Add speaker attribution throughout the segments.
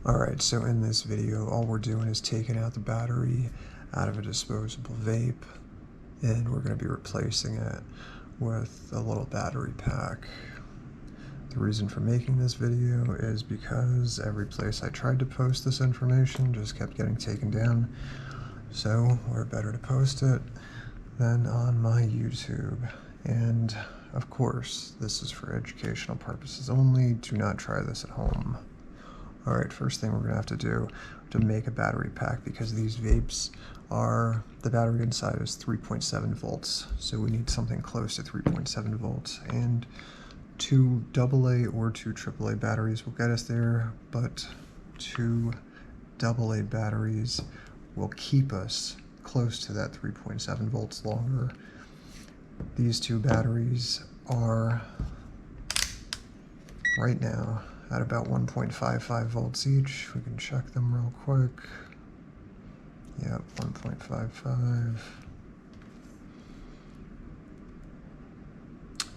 Speaker 1: Alright, so in this video, all we're doing is taking out the battery out of a disposable vape, and we're going to be replacing it with a little battery pack. The reason for making this video is because every place I tried to post this information just kept getting taken down, so where better to post it than on my YouTube. And of course, this is for educational purposes only. Do not try this at home. Alright, first thing we're going to have to do to make a battery pack, because these vapes the battery inside is 3.7 volts, so we need something close to 3.7 volts, and 2 AA or 2 AAA batteries will get us there, but 2 AA batteries will keep us close to that 3.7 volts longer. These 2 batteries are right now at about 1.55 volts each. We can check them real quick. Yep, 1.55.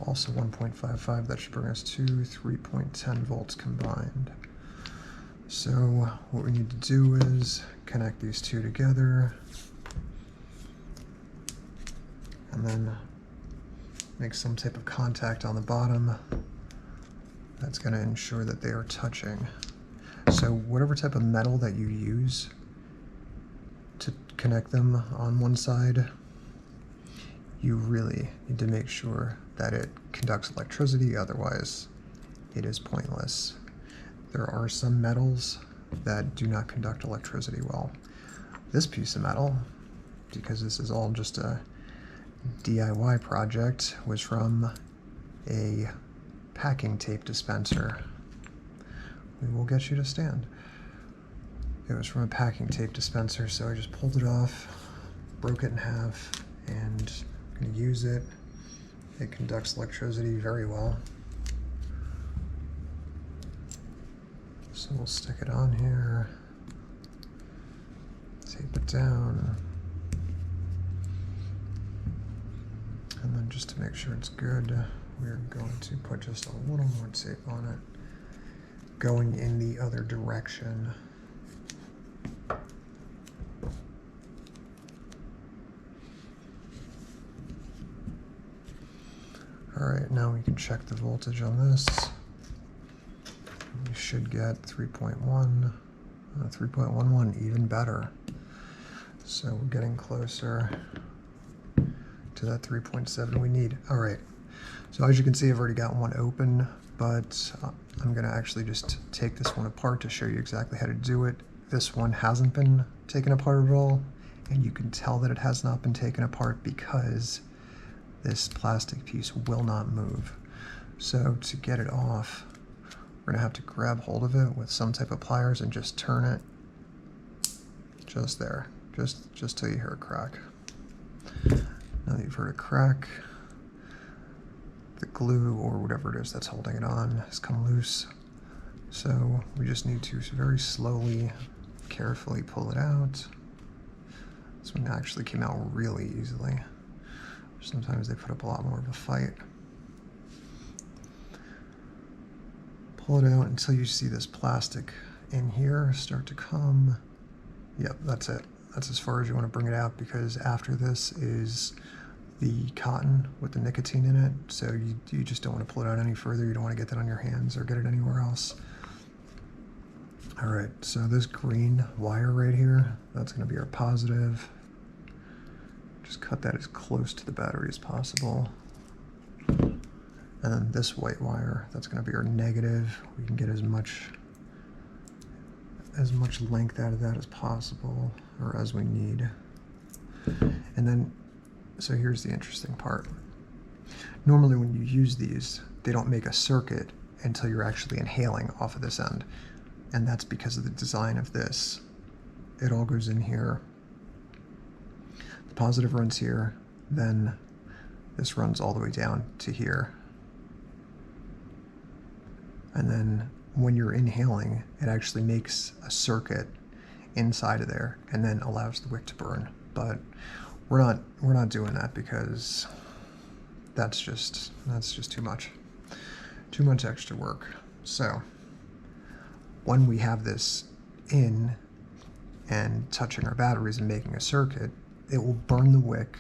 Speaker 1: Also 1.55, that should bring us to 3.10 volts combined. So what we need to do is connect these 2 together and then make some type of contact on the bottom. That's going to ensure that they are touching. So whatever type of metal that you use to connect them on one side, you really need to make sure that it conducts electricity, otherwise it is pointless. There are some metals that do not conduct electricity well. This piece of metal, because this is all just a DIY project, was from a packing tape dispenser. We will get you to stand. It was from a packing tape dispenser, so I just pulled it off, broke it in half, and I'm going to use it. It conducts electricity very well. So we'll stick it on here, tape it down, and then just to make sure it's good, we're going to put just a little more tape on it, going in the other direction. Alright, now we can check the voltage on this. We should get 3.1, 3.11, even better. So we're getting closer to that 3.7 we need. Alright, so as you can see, I've already got one open, but I'm going to actually just take this one apart to show you exactly how to do it. This one hasn't been taken apart at all, and you can tell that it has not been taken apart because this plastic piece will not move. So to get it off, we're going to have to grab hold of it with some type of pliers and just turn it just there, just till you hear a crack. Now that you've heard a crack, the glue or whatever it is that's holding it on has come loose. So we just need to very slowly, carefully pull it out. This one actually came out really easily. Sometimes they put up a lot more of a fight. Pull it out until you see this plastic in here start to come. Yep, that's it. That's as far as you want to bring it out, because after this is the cotton with the nicotine in it, so you just don't want to pull it out any further. You don't want to get that on your hands or get it anywhere else. Alright, so this green wire right here, that's going to be our positive. Just cut that as close to the battery as possible. And then this white wire, that's going to be our negative. We can get as much length out of that as possible, or as we need. And then, so here's the interesting part. Normally when you use these, they don't make a circuit until you're actually inhaling off of this end. And that's because of the design of this. It all goes in here. The positive runs here, then this runs all the way down to here. And then when you're inhaling, it actually makes a circuit inside of there and then allows the wick to burn. But we're not doing that, because that's just too much extra work. So when we have this in and touching our batteries and making a circuit, it will burn the wick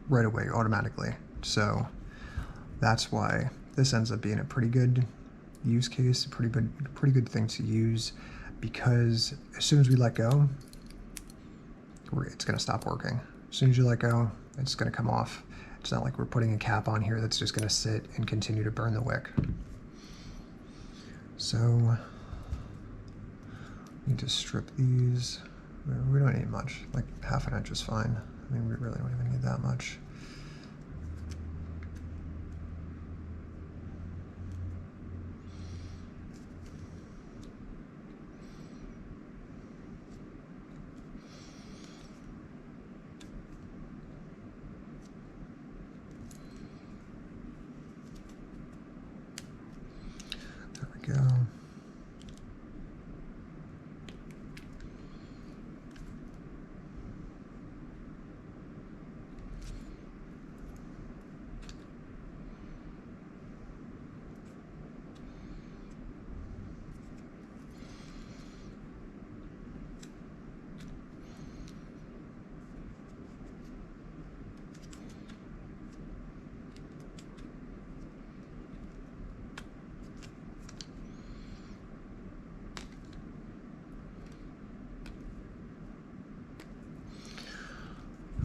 Speaker 1: right away automatically. So that's why this ends up being a pretty good use case, a pretty good thing to use, because as soon as we let go, it's going to stop working. As soon as you let go, it's going to come off. It's not like we're putting a cap on here that's just going to sit and continue to burn the wick. So need to strip these. We don't need much, like half an inch is fine. I mean, we really don't even need that much. There we go.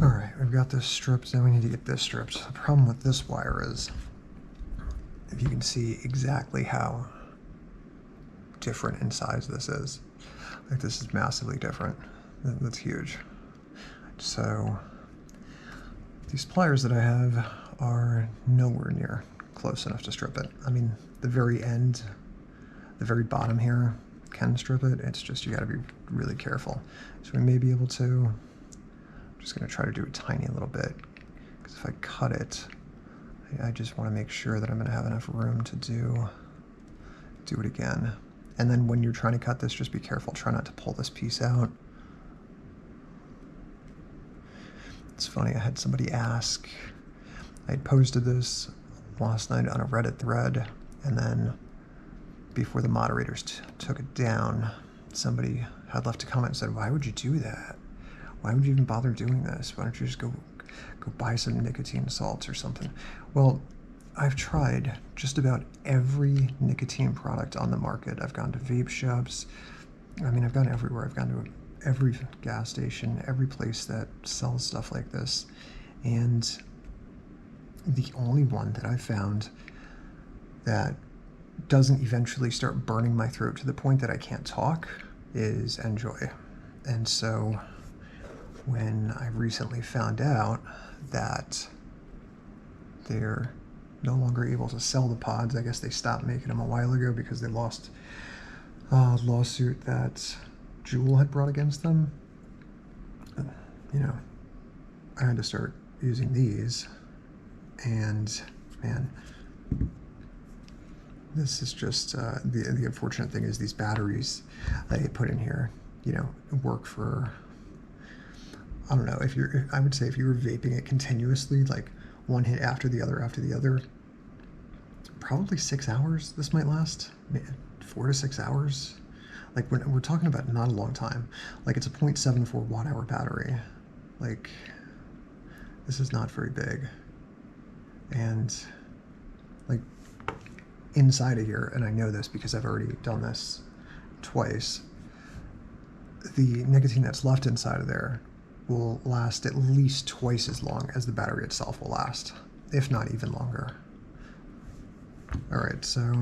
Speaker 1: All right, we've got this stripped, then we need to get this stripped. The problem with this wire is, if you can see exactly how different in size this is. Like, this is massively different. That's huge. So these pliers that I have are nowhere near close enough to strip it. I mean, the very end, the very bottom here can strip it. It's just, you gotta be really careful. So we may be able to, I'm just gonna try to do a tiny little bit, because if I cut it, I just wanna make sure that I'm gonna have enough room to do it again. And then when you're trying to cut this, just be careful. Try not to pull this piece out. It's funny, I had somebody ask, I had posted this last night on a Reddit thread, and then before the moderators took it down, somebody had left a comment and said, why would you do that? Why would you even bother doing this? Why don't you just go buy some nicotine salts or something? Well, I've tried just about every nicotine product on the market. I've gone to vape shops. I mean, I've gone everywhere. I've gone to every gas station, every place that sells stuff like this. And the only one that I found that doesn't eventually start burning my throat to the point that I can't talk is NJoy. And so when I recently found out that they're no longer able to sell the pods, I guess they stopped making them a while ago because they lost a lawsuit that Juul had brought against them. You know, I had to start using these, and man, this is just the unfortunate thing is these batteries that you put in here, you know, work for, I don't know, I would say if you were vaping it continuously, like one hit after the other, probably 6 hours this might last, 4 to 6 hours. Like, we're talking about not a long time. Like, it's a 0.74 watt-hour battery. Like, this is not very big. And like, inside of here, and I know this because I've already done this twice, the nicotine that's left inside of there will last at least twice as long as the battery itself will last, if not even longer. All right, so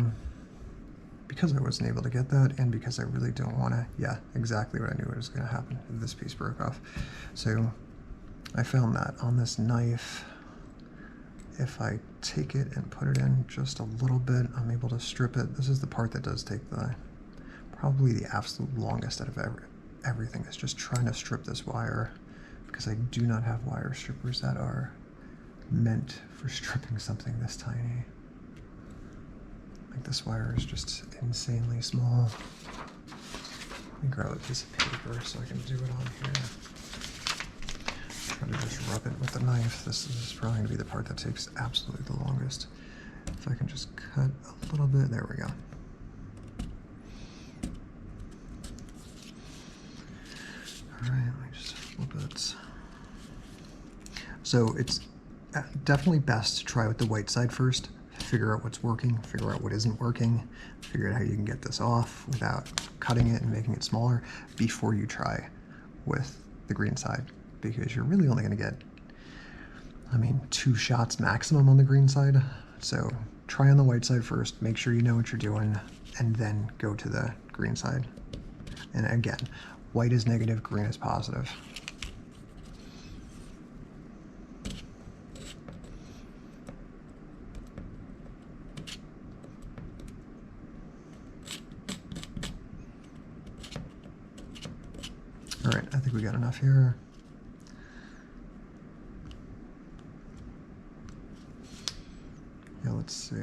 Speaker 1: because I wasn't able to get that, and because I really don't want to, yeah, exactly what I knew was going to happen if this piece broke off. So I found that on this knife, if I take it and put it in just a little bit, I'm able to strip it. This is the part that does take probably the absolute longest out of everything, is just trying to strip this wire, because I do not have wire strippers that are meant for stripping something this tiny. Like, this wire is just insanely small. Let me grab a piece of paper so I can do it on here. Try to just rub it with the knife. This is probably going to be the part that takes absolutely the longest. If I can just cut a little bit, there we go. All right, let me just flip it. So it's definitely best to try with the white side first, figure out what's working, figure out what isn't working, figure out how you can get this off without cutting it and making it smaller before you try with the green side, because you're really only going to get, I mean, 2 shots maximum on the green side. So try on the white side first, make sure you know what you're doing, and then go to the green side. And again, white is negative, green is positive. All right, I think we got enough here. Yeah, let's see.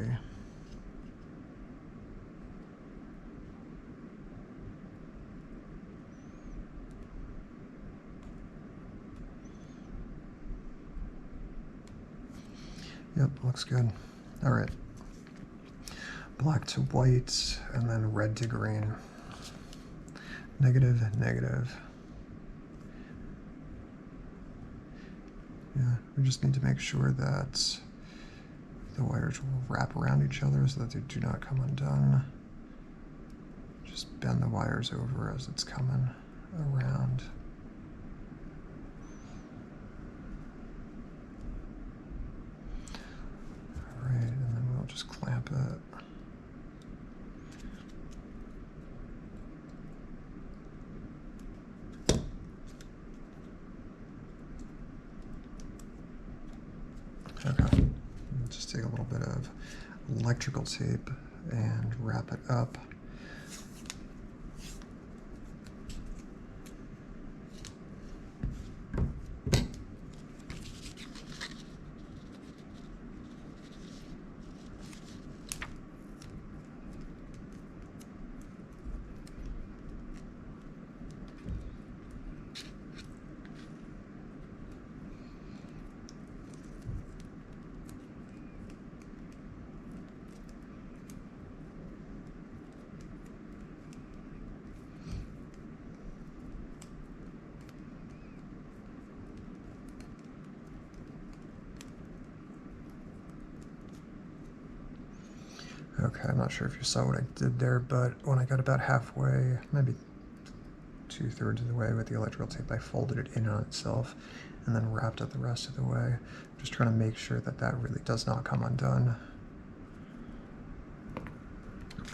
Speaker 1: Yep, looks good. All right. Black to white, and then red to green. Negative, negative. Yeah, we just need to make sure that the wires will wrap around each other so that they do not come undone. Just bend the wires over as it's coming around. All right, and then we'll just clamp it. Okay, just take a little bit of electrical tape and wrap it up. Okay, I'm not sure if you saw what I did there, but when I got about halfway, maybe 2/3 of the way with the electrical tape, I folded it in on itself and then wrapped it the rest of the way. Just trying to make sure that that really does not come undone.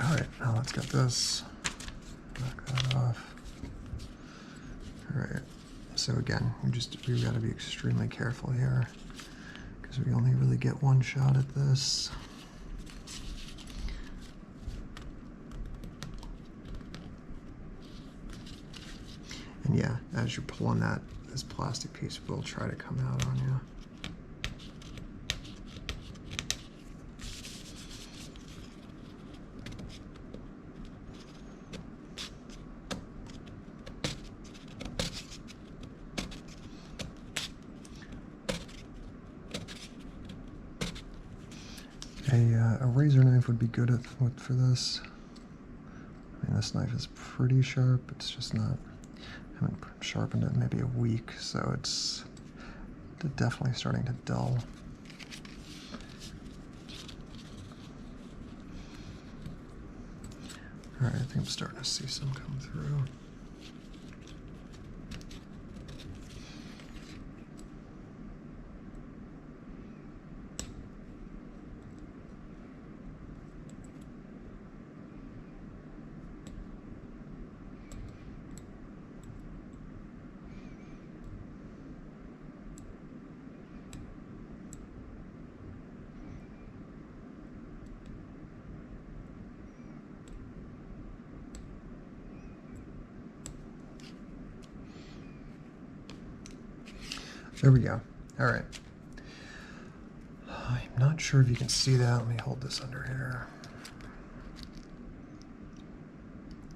Speaker 1: All right, now let's get this, knock that off. All right, so again, we gotta be extremely careful here because we only really get one shot at this. And yeah, as you're pulling that, this plastic piece will try to come out on you. A razor knife would be good for this. I mean, this knife is pretty sharp. It's just not, I haven't sharpened it in maybe a week, so it's definitely starting to dull. All right, I think I'm starting to see some come through. There we go. All right. I'm not sure if you can see that. Let me hold this under here.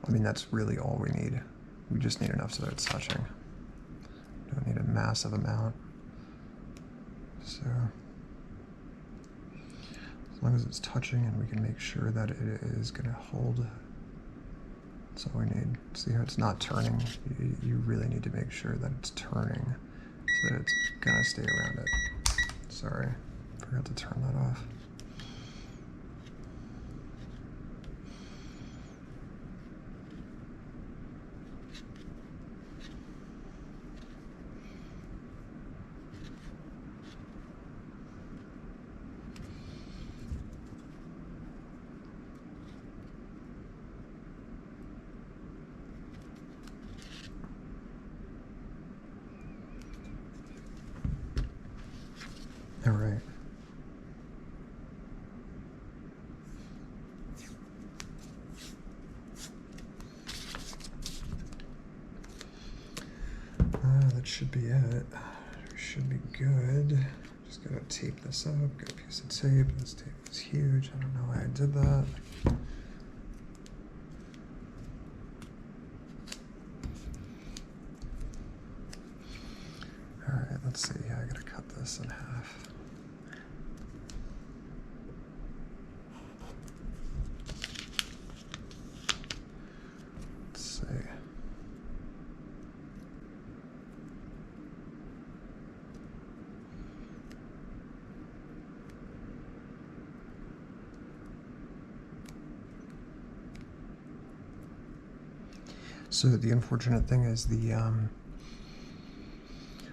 Speaker 1: I mean, that's really all we need. We just need enough so that it's touching. Don't need a massive amount. So as long as it's touching and we can make sure that it is going to hold That's all we need. See how it's not turning? You really need to make sure that it's turning so that it's gonna stay around it. Sorry, forgot to turn that off. All right. That should be it. We should be good. Just gotta tape this up. Got a piece of tape. This tape is huge. I don't know why I did that. All right, let's see. I gotta cut this in half. Let's see. So the unfortunate thing is the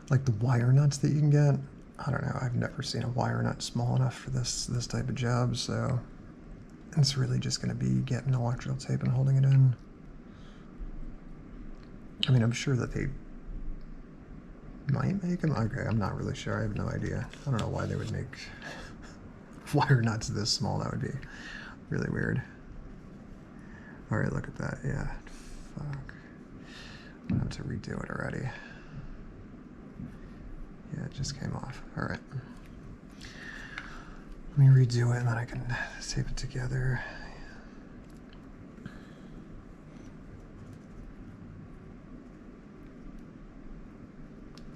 Speaker 1: like the wire nuts that you can get. I don't know. I've never seen a wire nut small enough for this type of job. So it's really just going to be getting electrical tape and holding it in. I mean, I'm sure that they might make them. Okay, I'm not really sure. I have no idea. I don't know why they would make wire nuts this small. That would be really weird. All right, look at that. Yeah. Fuck. I'm gonna have to redo it already. Yeah, it just came off. All right. Let me redo it and then I can tape it together.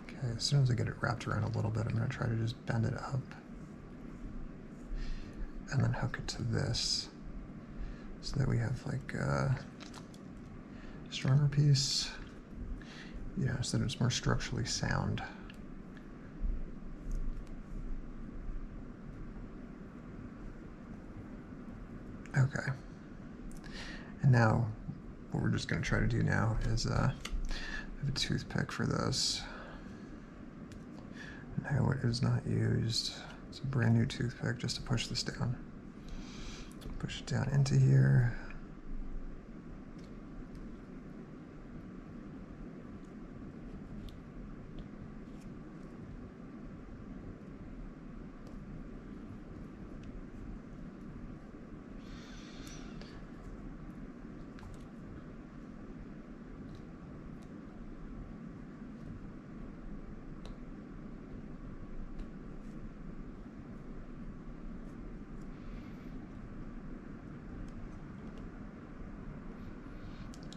Speaker 1: Okay, as soon as I get it wrapped around a little bit, I'm gonna try to just bend it up and then hook it to this so that we have like a stronger piece. Yeah, so that it's more structurally sound. Okay. And now, what we're just going to try to do now is I have a toothpick for this. No, it is not used. It's a brand new toothpick just to push this down. Push it down into here.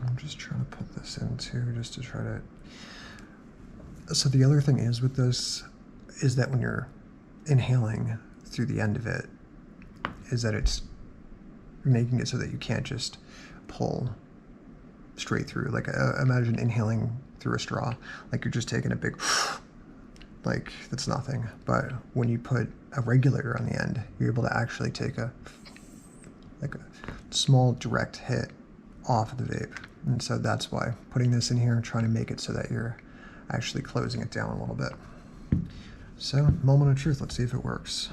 Speaker 1: I'm just trying to put this in too, just to try to... So the other thing is with this, is that when you're inhaling through the end of it, is that it's making it so that you can't just pull straight through. Like imagine inhaling through a straw, like you're just taking a big, like that's nothing. But when you put a regulator on the end, you're able to actually take a small direct hit off of the vape. And so that's why putting this in here and trying to make it so that you're actually closing it down a little bit. So, moment of truth, let's see if it works.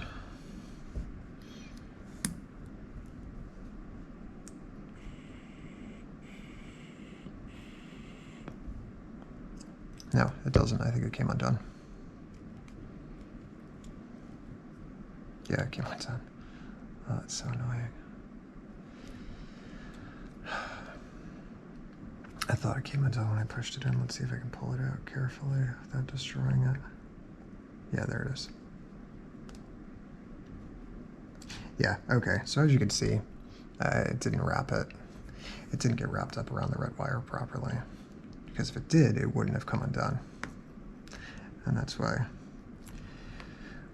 Speaker 1: No, it doesn't. I think it came undone. Yeah, it came undone. Oh, that's so annoying. I thought it came undone when I pushed it in. Let's see if I can pull it out carefully without destroying it. Yeah, there it is. Yeah, okay. So as you can see, it didn't wrap it. It didn't get wrapped up around the red wire properly. Because if it did, it wouldn't have come undone. And that's why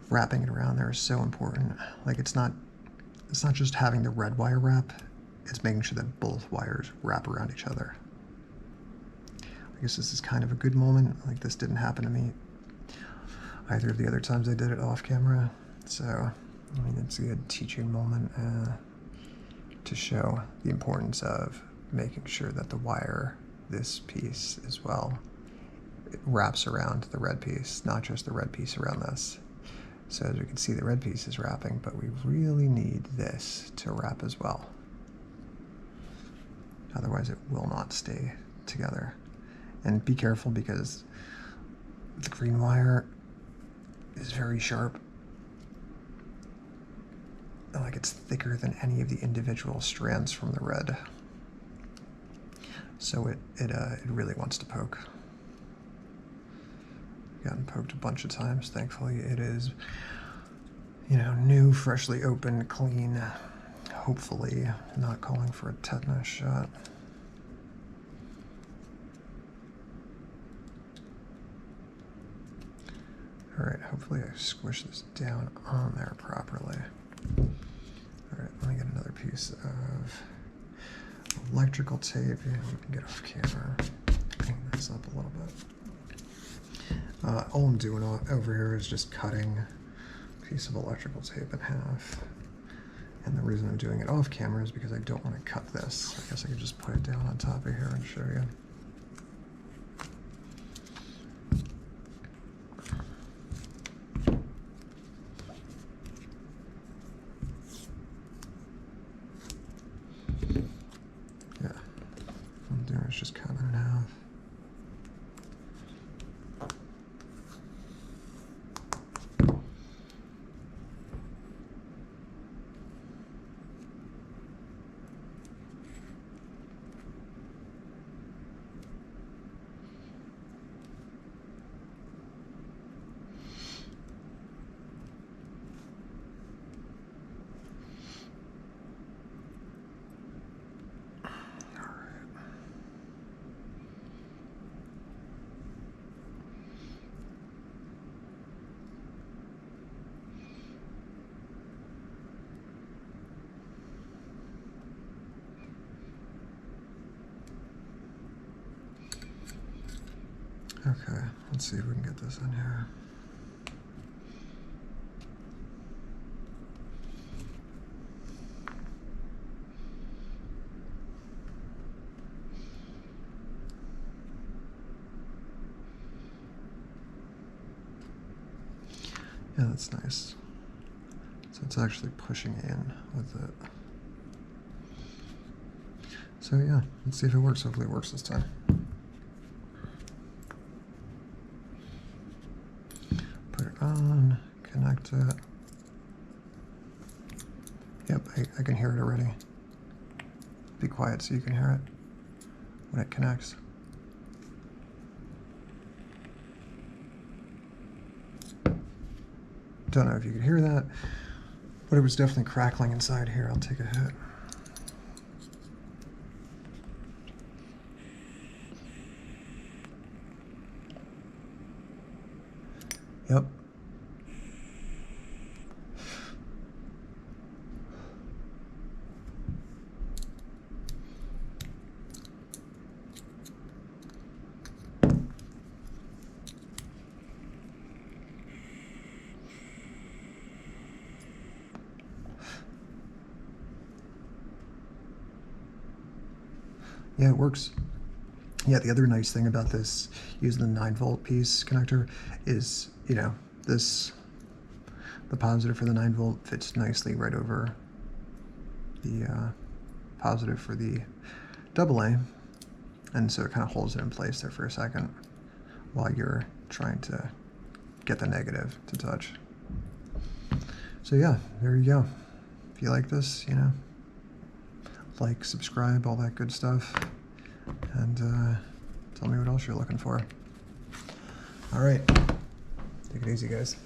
Speaker 1: wrapping it around there is so important. Like it's not just having the red wire wrap, it's making sure that both wires wrap around each other. I guess this is kind of a good moment. Like, this didn't happen to me either of the other times I did it off camera. So, I mean, it's a good teaching moment to show the importance of making sure that the wire, this piece as well, it wraps around the red piece, not just the red piece around this. So as we can see, the red piece is wrapping, but we really need this to wrap as well. Otherwise it will not stay together. And be careful, because the green wire is very sharp. Like, it's thicker than any of the individual strands from the red. So it really wants to poke. Gotten poked a bunch of times. Thankfully it is, you know, new, freshly opened, clean. Hopefully not calling for a tetanus shot. All right, hopefully I squish this down on there properly. All right, let me get another piece of electrical tape. Yeah, we can get off camera. Clean this up a little bit. All I'm doing over here is just cutting a piece of electrical tape in half. And the reason I'm doing it off camera is because I don't want to cut this. I guess I could just put it down on top of here and show you. Yeah, what I'm doing is just cutting it in half. Okay, let's see if we can get this in here. Yeah, that's nice. So it's actually pushing in with it. So yeah, let's see if it works. Hopefully it works this time. Put it on, connect it. Yep, I can hear it already. Be quiet so you can hear it when it connects. Don't know if you could hear that, but it was definitely crackling inside here. I'll take a hit. Yep. Yeah, it works. Yeah, the other nice thing about this, using the 9-volt piece connector, is, you know, the positive for the 9-volt fits nicely right over the positive for the AA, and so it kind of holds it in place there for a second while you're trying to get the negative to touch. So yeah, there you go. If you like this, you know, like, subscribe, all that good stuff, and tell me what else you're looking for. All right, take it easy, guys.